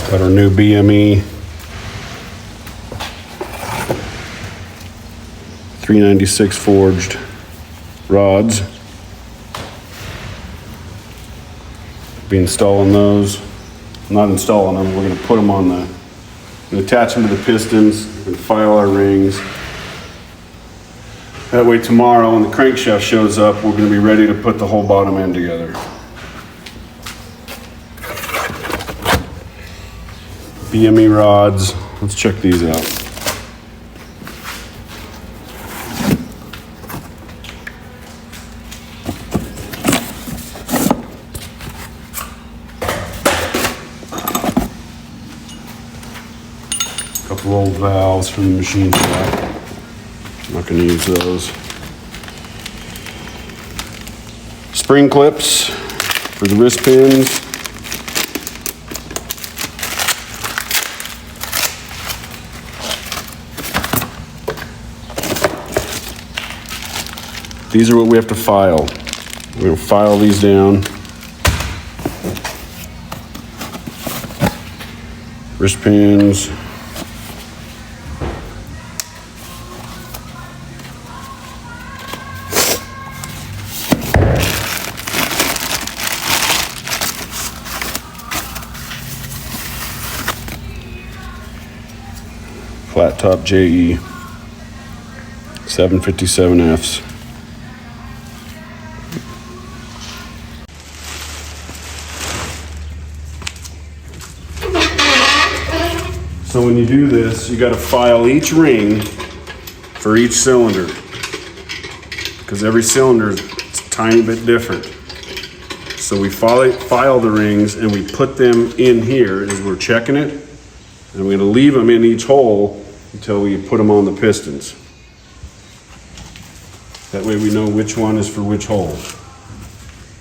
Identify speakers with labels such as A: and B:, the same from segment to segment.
A: Got our new BME 396 forged rods. Be installing those. Not installing them, we're gonna put them on the, and attach them to the pistons and file our rings. That way tomorrow when the crankshaft shows up, we're gonna be ready to put the whole bottom end together. BME rods, let's check these out. Couple old valves from the machine shop. I'm not going to use those. Spring clips for the wrist pins. These are what we have to file. We're going to file these down. Wrist pins. Flat top JE 757Fs. So when you do this, you got to file each ring for each cylinder because every cylinder is a tiny bit different. So we file the rings and we put them in here as we're checking it, and we're going to leave them in each hole until we put them on the pistons. That way we know which one is for which hole.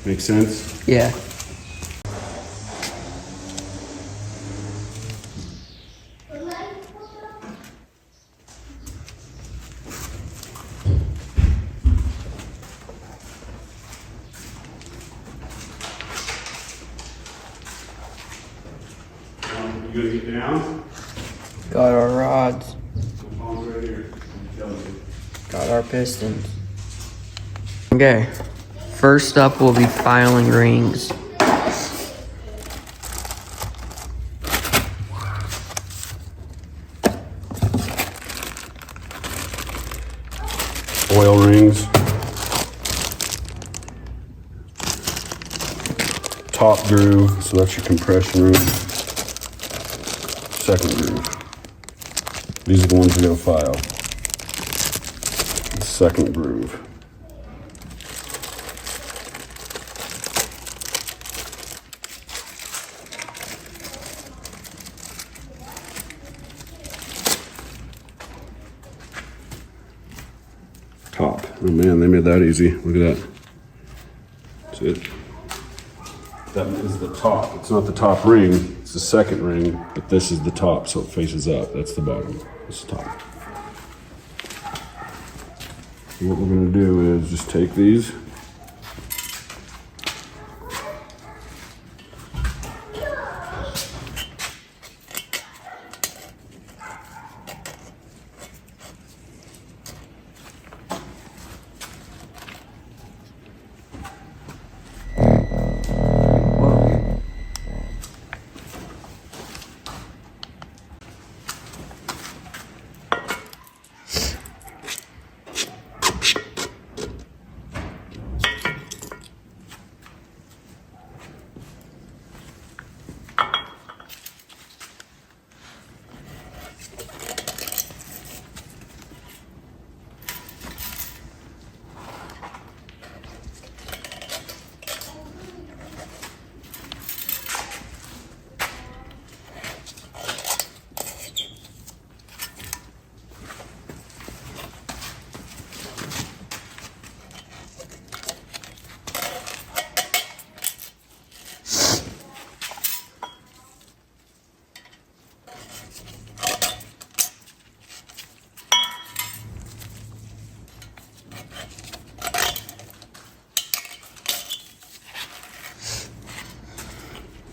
A: Make sense?
B: Yeah.
A: You gonna get down?
B: Got our rods.
A: Right here.
B: Got our pistons. Okay. First up, we'll be filing rings.
A: Oil rings. Top groove, so that's your compression room. Second groove. These are the ones we're gonna file. The second groove. Top. Oh man, they made that easy. Look at that. That's it. That is the top. It's not the top ring, it's the second ring, but this is the top, so it faces up. That's the bottom. This is the top. And what we're gonna do is just take these.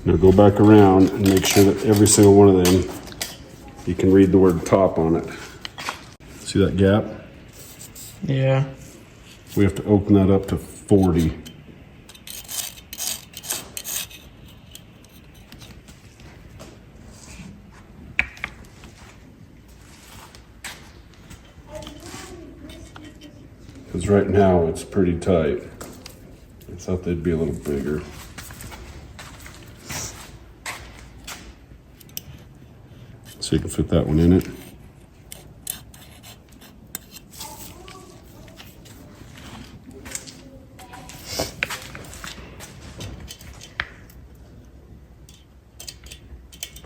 A: Now go back around and make sure that every single one of them, you can read the word top on it. See that gap?
B: Yeah.
A: We have to open that up to 40. Because right now it's pretty tight. I thought they'd be a little bigger. So you can fit that one in it.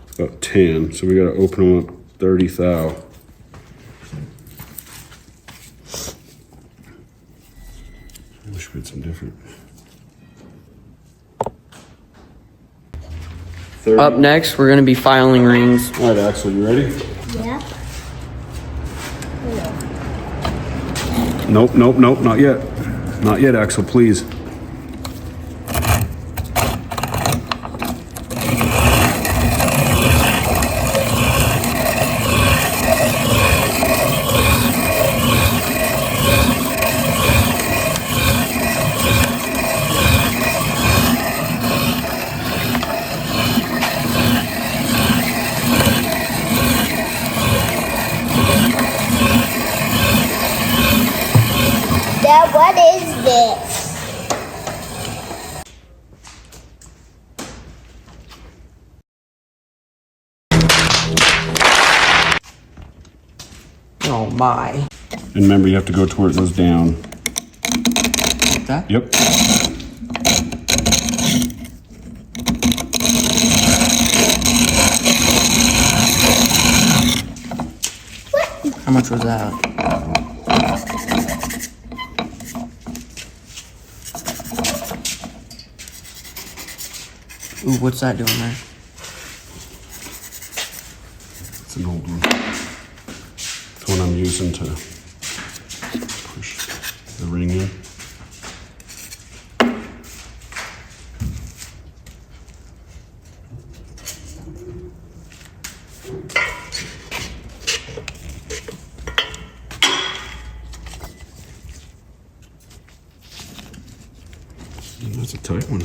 A: It's about 10, so we gotta open them up 30 thou. I wish we had some different. 30.
B: Up next, we're gonna be filing rings.
A: All right, Axel, you ready?
C: Yep.
A: Nope, nope, nope, not yet. Not yet, Axel, please.
C: Dad, what is this?
B: Oh my.
A: And remember, you have to go to where it goes down.
B: Like that?
A: Yep.
B: How much was that? Ooh, what's that doing there?
A: It's an old one. It's the one I'm using to push the ring in. That's a tight one.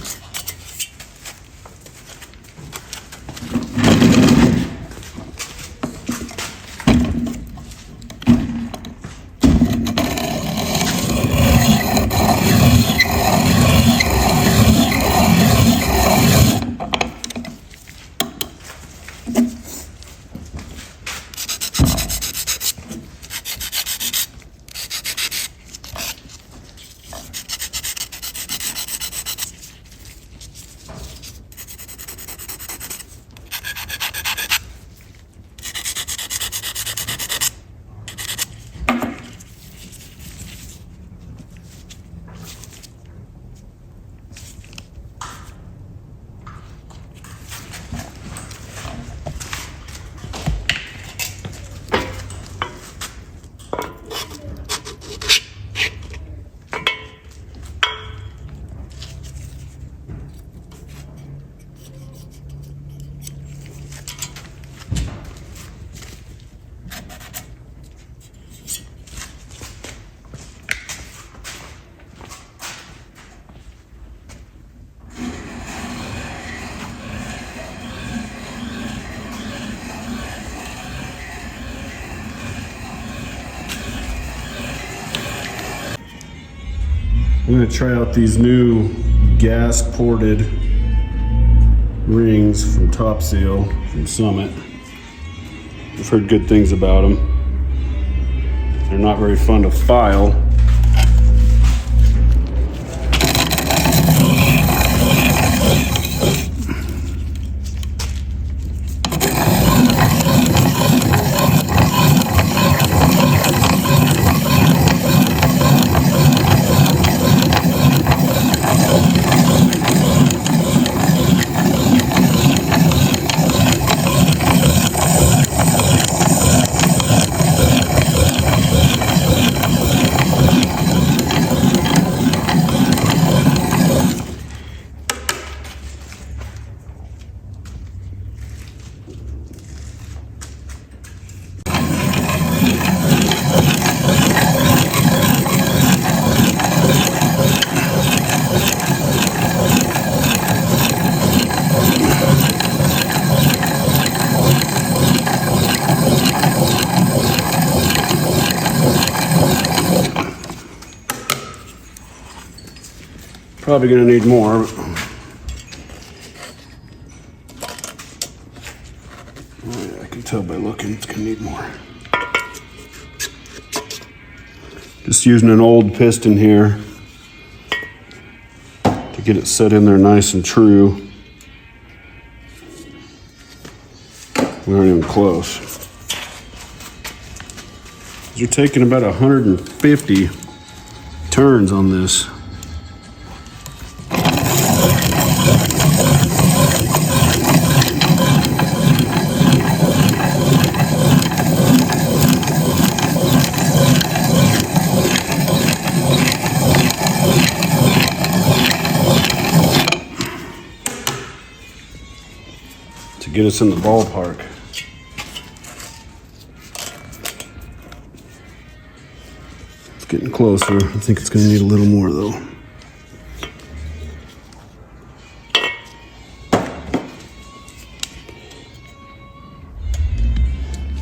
A: I'm gonna try out these new gas ported rings from Top Seal from Summit. I've heard good things about them. They're not very fun to file. Probably gonna need more. But... Oh, yeah, I can tell by looking, it's gonna need more. Just using an old piston here to get it set in there nice and true. We aren't even close. You're taking about 150 turns on this. To get us in the ballpark. It's getting closer. I think it's going to need a little more though.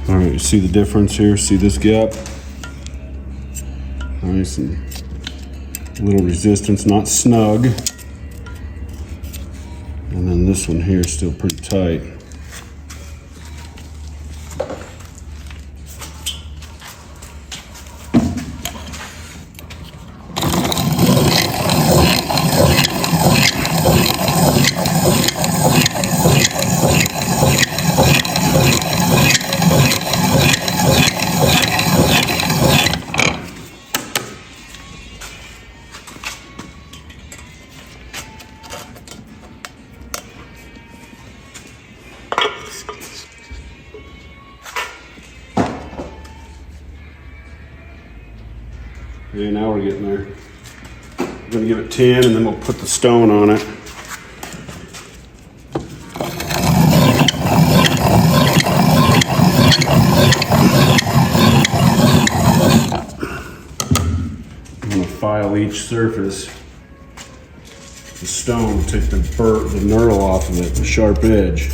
A: All right, you see the difference here? See this gap? Nice and little resistance, not snug. And then this one here is still pretty tight. Okay, now we're getting there. We're gonna give it 10 and then we'll put the stone on it. I'm gonna file each surface. The stone, take the knurl off of it, the sharp edge.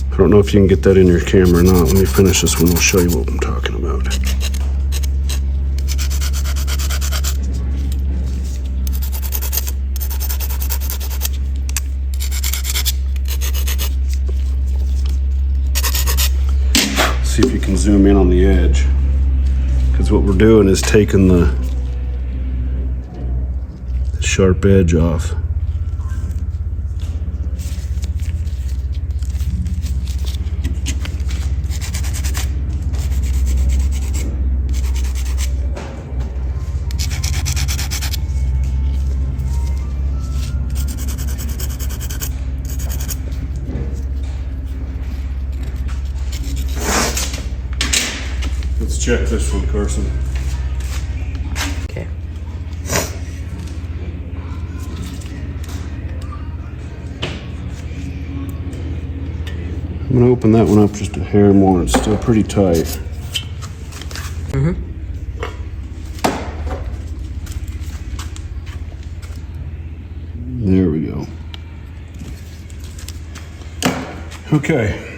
A: I don't know if you can get that in your camera or not. Let me finish this one. I'll show you what I'm talking about. See if you can zoom in on the edge. Because what we're doing is taking the sharp edge off. Let's check this one, Carson.
B: Okay.
A: I'm gonna open that one up just a hair more. It's still pretty tight.
B: Mm-hmm.
A: There we go. Okay.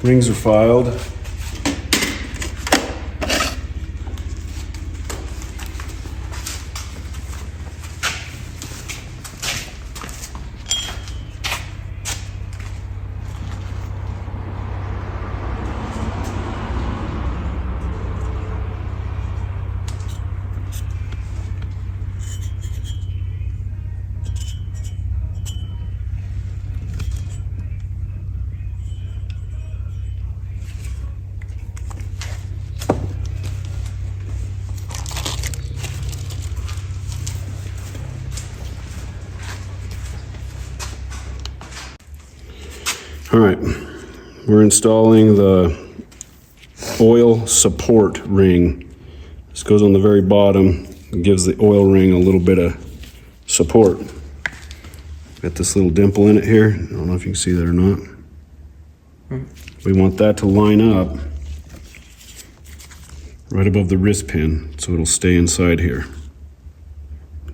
A: Rings are filed. All right, we're installing the oil support ring. This goes on the very bottom and gives the oil ring a little bit of support. Got this little dimple in it here. I don't know if you can see that or not. We want that to line up right above the wrist pin, so it'll stay inside here.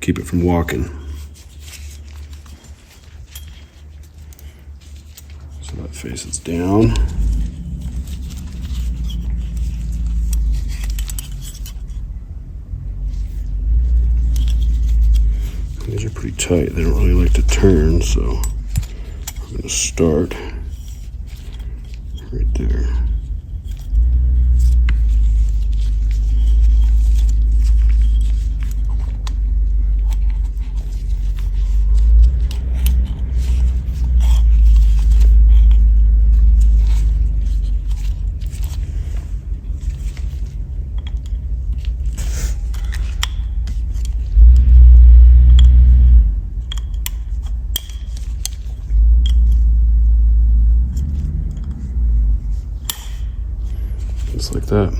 A: Keep it from walking. So that faces down. These are pretty tight. They don't really like to turn, so I'm going to start right there. Just like that.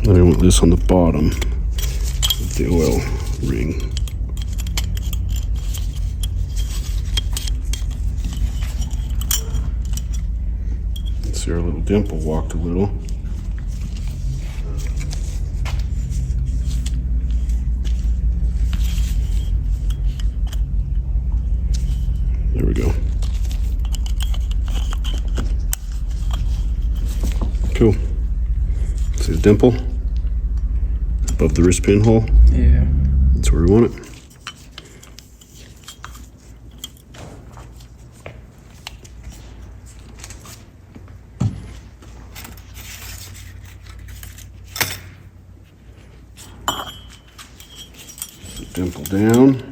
A: Then I want this on the bottom of the oil ring. See our little dimple walked a little. There we go. Cool. See the dimple above the wrist pin hole?
B: Yeah.
A: That's where we want it. So dimple down.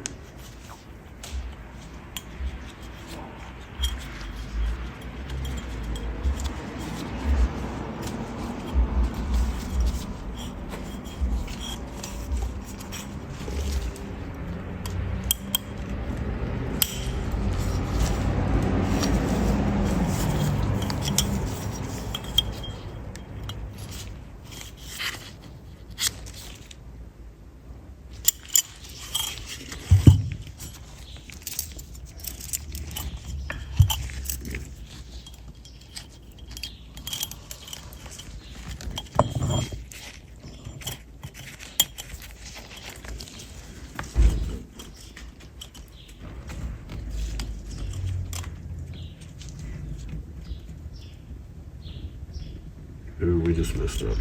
A: Ooh, we just messed up.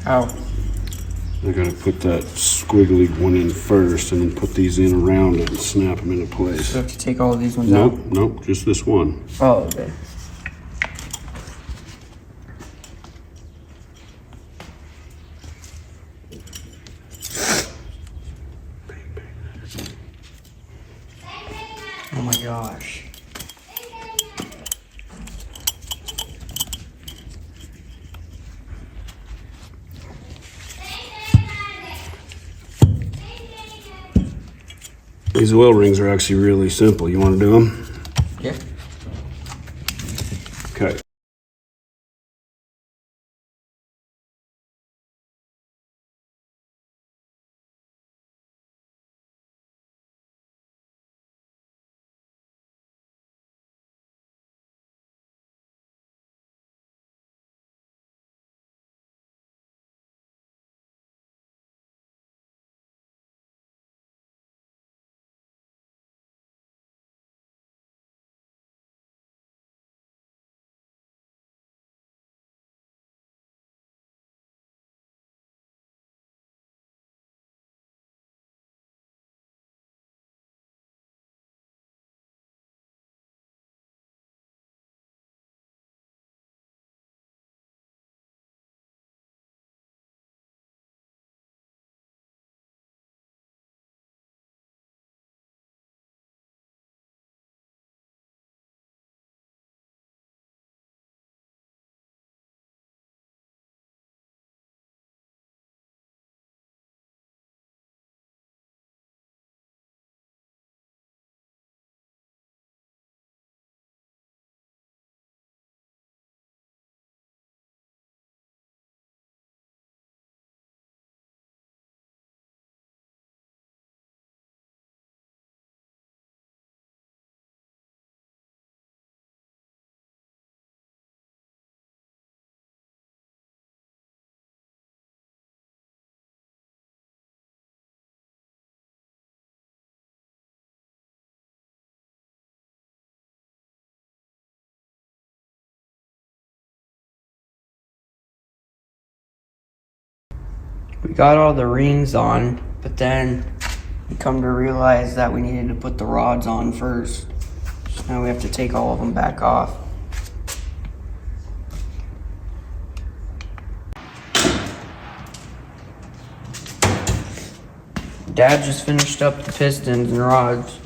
B: How?
A: I gotta put that squiggly one in first and then put these in around it and snap them into place.
B: So I have to take all of these ones
A: Nope,
B: out?
A: nope, just this one.
B: Oh, okay. Oh my gosh.
A: These oil rings are actually really simple. You wanna do them?
B: Yeah.
A: Okay.
B: We got all the rings on, but then we come to realize that we needed to put the rods on first. So now we have to take all of them back off. Dad just finished up the pistons and rods.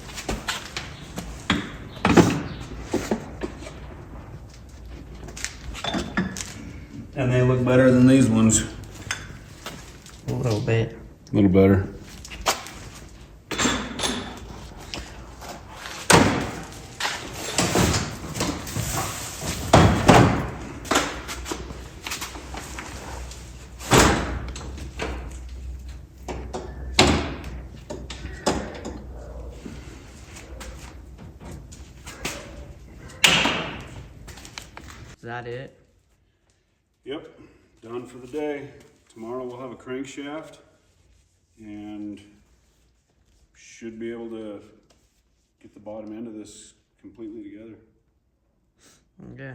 A: And they look better than these ones.
B: A little bit.
A: A little better.
B: Is that it?
A: Yep, done for the day. Tomorrow we'll have a crankshaft and should be able to get the bottom end of this completely together.
B: Okay.